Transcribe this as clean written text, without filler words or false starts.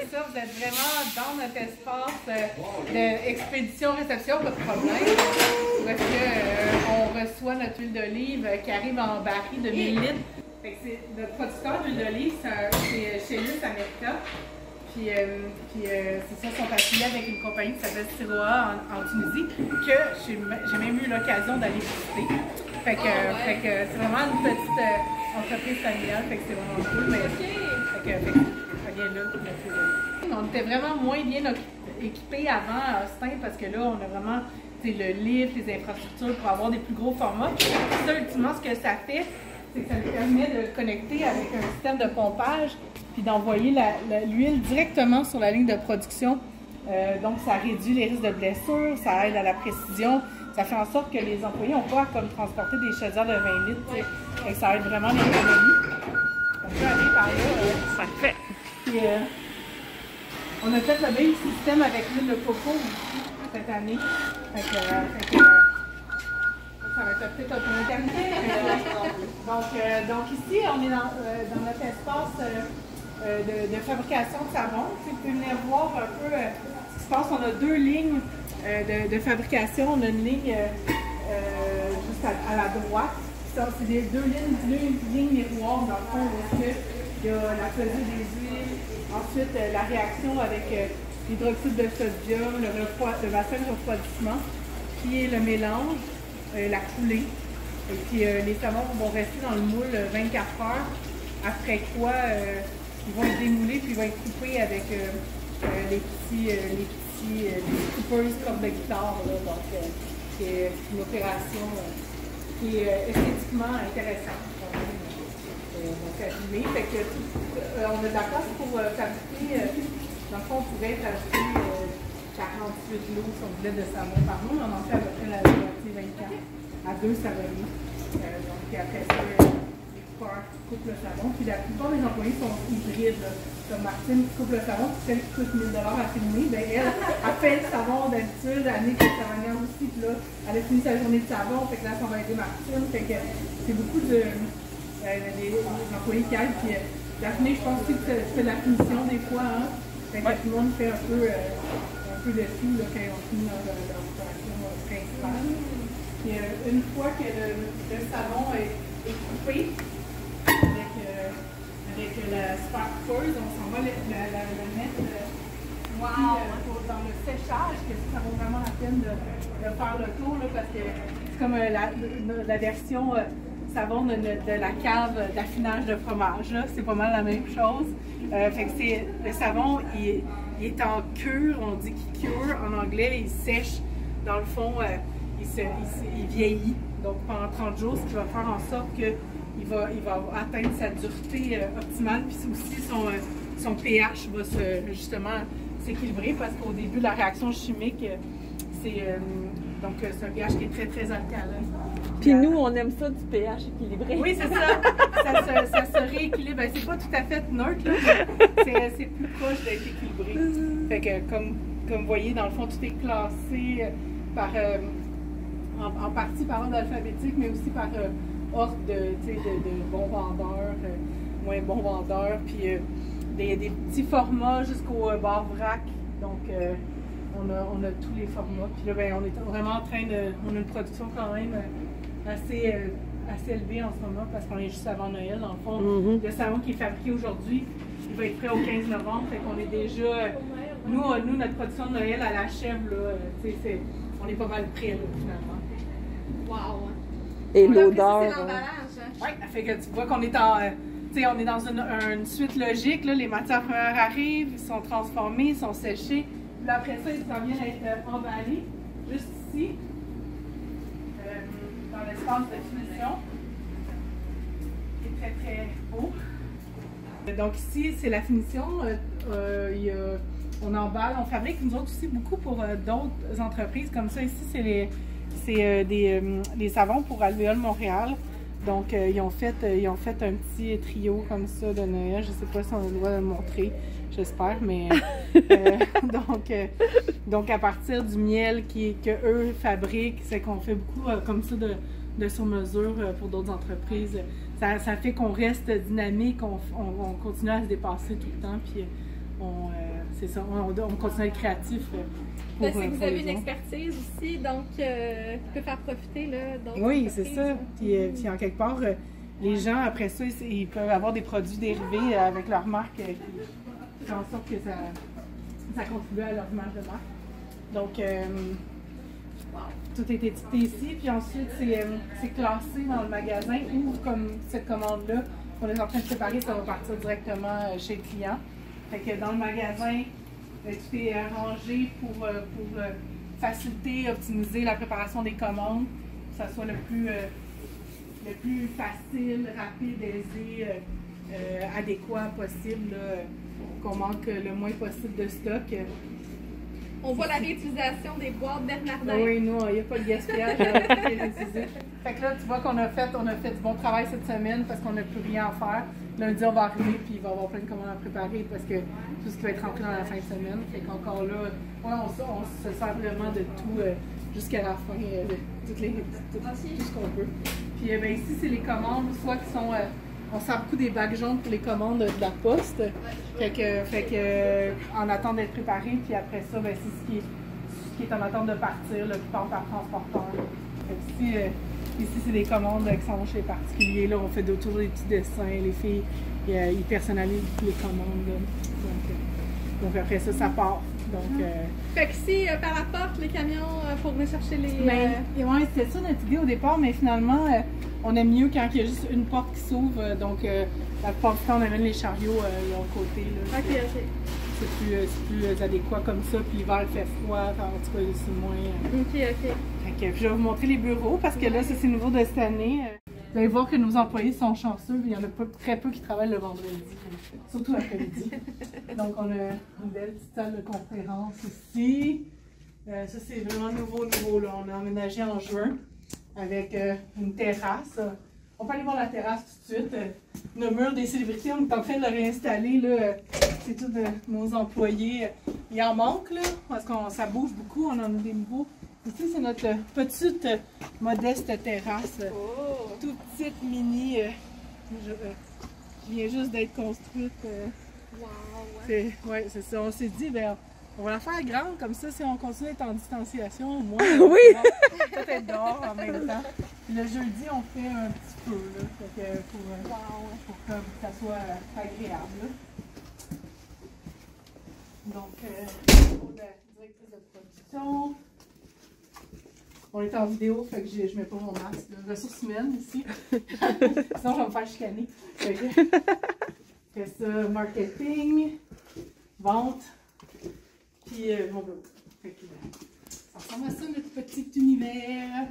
c'est ça, vous êtes vraiment dans notre espace d'expédition-réception, pas de problème. Parce qu'on reçoit notre huile d'olive qui arrive en baril de 1000 litres. Fait que c'est notre producteur d'huile d'olive, c'est chez Lus America. Puis c'est ça, ils sont affiliés avec une compagnie qui s'appelle Siroa en Tunisie, que j'ai même eu l'occasion d'aller visiter. Fait que c'est vraiment une petite entreprise familiale, fait que c'est vraiment cool. Mais ça vient là. On était vraiment moins bien équipés avant à Austin parce que là, on a vraiment le lift, les infrastructures pour avoir des plus gros formats. Puis ça, ultimement, ce que ça fait, c'est que ça nous permet de le connecter avec un système de pompage puis d'envoyer l'huile directement sur la ligne de production. Donc, ça réduit les risques de blessures, ça aide à la précision. Ça fait en sorte que les employés n'ont pas à transporter des chaudières de 20 litres. Et ça aide vraiment l'économie. On peut aller par là. Parfait. Puis, on a fait le même système avec l'huile de coco aussi cette année. Ça va être peut-être un peu maternité. Donc ici, on est dans notre espace de fabrication de savon. Vous pouvez venir voir un peu ce qui se passe. On a deux lignes de fabrication. On a une ligne juste à la droite. C'est deux lignes miroirs dans le fond. Il y a la pesée des huiles, ensuite la réaction avec l'hydroxyde de sodium, le bassin de refroidissement, puis le mélange, la coulée. Et puis les savons vont rester dans le moule 24 heures, après quoi ils vont être démoulés puis ils vont être coupés avec les coupeuses comme de guitare. Donc c'est une opération qui est esthétiquement intéressante. Fait que, on a de la place pour fabriquer, dans le fond, on pourrait fabriquer 48 lots si on voulait de savon par mois, on en fait à peu près la moitié 24 à 2 savonniers. Donc après ça, les coupeurs coupent le savon. Puis la plupart des employés sont hybrides. Là. Comme Martine qui coupe le savon, puis celle qui coûte 1000 $ à filmer, ben elle fait le savon d'habitude, Annick qui est savonnière aussi, puis là, elle a fini sa journée de savon, fait que là, ça va aider Martine. Fait que c'est beaucoup des employés qui aident. Puis Daphné, je pense aussi que tu fais de la finition des fois, hein? Fait que tout le monde fait un peu de tout là, quand on finit leur opération principale. Puis une fois que le savon est coupé avec la super coupeuse, on s'en va la mettre dans le séchage, que ça vaut vraiment la peine de faire le tour là, parce que c'est comme la version savon de la cave d'affinage de fromage. C'est pas mal la même chose. Fait que le savon, il est en cure, on dit qu'il cure en anglais, il sèche. Dans le fond, il vieillit. Donc pendant 30 jours, ce qui va faire en sorte qu'il va atteindre sa dureté optimale. Puis aussi son pH va justement s'équilibrer parce qu'au début de la réaction chimique, c'est un pH qui est très très alcalin. Puis nous, on aime ça du pH équilibré. Oui, c'est ça. Ça se rééquilibre. Ben, c'est pas tout à fait neutre, là, mais c'est plus proche d'être équilibré. Fait que comme vous voyez, dans le fond, tout est classé par en partie par ordre alphabétique, mais aussi par ordre de bons vendeurs, moins bons vendeurs, puis des petits formats jusqu'au bar vrac. Donc on a tous les formats. Puis là, ben, on est vraiment en train on a une production quand même assez élevée en ce moment parce qu'on est juste avant Noël. Dans le fond, le savon qui est fabriqué aujourd'hui, il va être prêt au 15 novembre. Fait qu'on est déjà. Nous, notre production de Noël, elle achève, là. On est pas mal prêt, là, finalement. Wow! Et l'odeur. C'est l'emballage. Oui, ça fait que tu vois qu'on est on est dans une suite logique. Là. Les matières premières arrivent, ils sont transformés, ils sont séchés. Puis après ça, ils s'en viennent être emballés, juste ici, dans l'espace de finition, qui est très très beau. Donc ici, c'est la finition. On emballe, on fabrique nous autres aussi beaucoup pour d'autres entreprises. Comme ça, ici, c'est des savons pour Alvéole Montréal. Donc, ils ont fait un petit trio comme ça de Noël. Je ne sais pas si on a le droit de le montrer, j'espère, mais donc à partir du miel que eux fabriquent, c'est qu'on fait beaucoup comme ça de sur-mesure pour d'autres entreprises. Ça fait qu'on reste dynamique, on continue à se dépasser tout le temps, puis c'est ça, on continue à être créatif. C'est que vous avez une expertise aussi, donc qui peut faire profiter d'autres. Oui, c'est ça. Puis en quelque part, les gens, après ça, ils peuvent avoir des produits dérivés avec leur marque qui font en sorte que ça contribue à leur image de marque. Donc, tout est étiqueté ici. Puis ensuite, c'est classé dans le magasin ou comme cette commande-là qu'on est en train de préparer, ça va partir directement chez le client. Fait que dans le magasin, tout est arrangé pour faciliter, optimiser la préparation des commandes, que ça soit le plus facile, rapide, aisé, adéquat possible, qu'on manque le moins possible de stock. On voit la réutilisation des boîtes Bernardin. Oui, nous, il n'y a pas de gaspillage. Fait que là, tu vois qu'on a fait du bon travail cette semaine parce qu'on n'a plus rien à faire. Lundi, on va arriver puis il va y avoir plein de commandes à préparer parce que tout ce qui va être rentré dans la fin de semaine. Fait qu'encore là, on se sert vraiment de tout jusqu'à la fin, tout ce qu'on peut. Puis ici, c'est les commandes, soit qui sont... on sert beaucoup des bacs jaunes pour les commandes de la poste. Fait que en attente d'être préparé, puis après ça, c'est ce qui est en attente de partir, là, qui part par transporteur. Ici, c'est des commandes qui sont chez les particuliers. Là, on fait toujours des petits dessins. Les filles, ils personnalisent les commandes. Donc après ça part. Donc, Fait que si par la porte, les camions pour venir chercher les... Oui, c'était ça notre idée au départ, mais finalement, on aime mieux quand il y a juste une porte qui s'ouvre. Donc, la plupart du temps, on amène les chariots de l'autre côté. Là. OK. C'est plus adéquat comme ça. Puis l'hiver, il fait froid. En tout cas, c'est moins... OK. Puis je vais vous montrer les bureaux parce que là, ça, c'est nouveau de cette année. Vous allez voir que nos employés sont chanceux. Il y en a très peu qui travaillent le vendredi, surtout l'après-midi. Donc, on a une belle petite salle de conférence ici. Ça, c'est vraiment nouveau. Là. On a emménagé en juin avec une terrasse. On peut aller voir la terrasse tout de suite. Le mur des célébrités, on est en train de le réinstaller. C'est tous nos employés. Il en manque, là, parce que ça bouge beaucoup. On en a des nouveaux. Ici, c'est notre petite, modeste terrasse. Toute petite, mini, qui vient juste d'être construite. Ouais, c'est ça. On s'est dit, on va la faire grande, comme ça, si on continue d'être en distanciation, au moins, oui! Peut-être dehors en même temps. Puis le jeudi, on fait un petit peu, là, pour que ça soit agréable. Là. Donc, pour la directrice de production. On est en vidéo, fait que je mets pas mon masque. Ressources humaines ici. Sinon, je vais me faire chicaner. Fait ça, marketing, vente, puis mon bureau. Fait que, ça ressemble à ça, notre petit univers.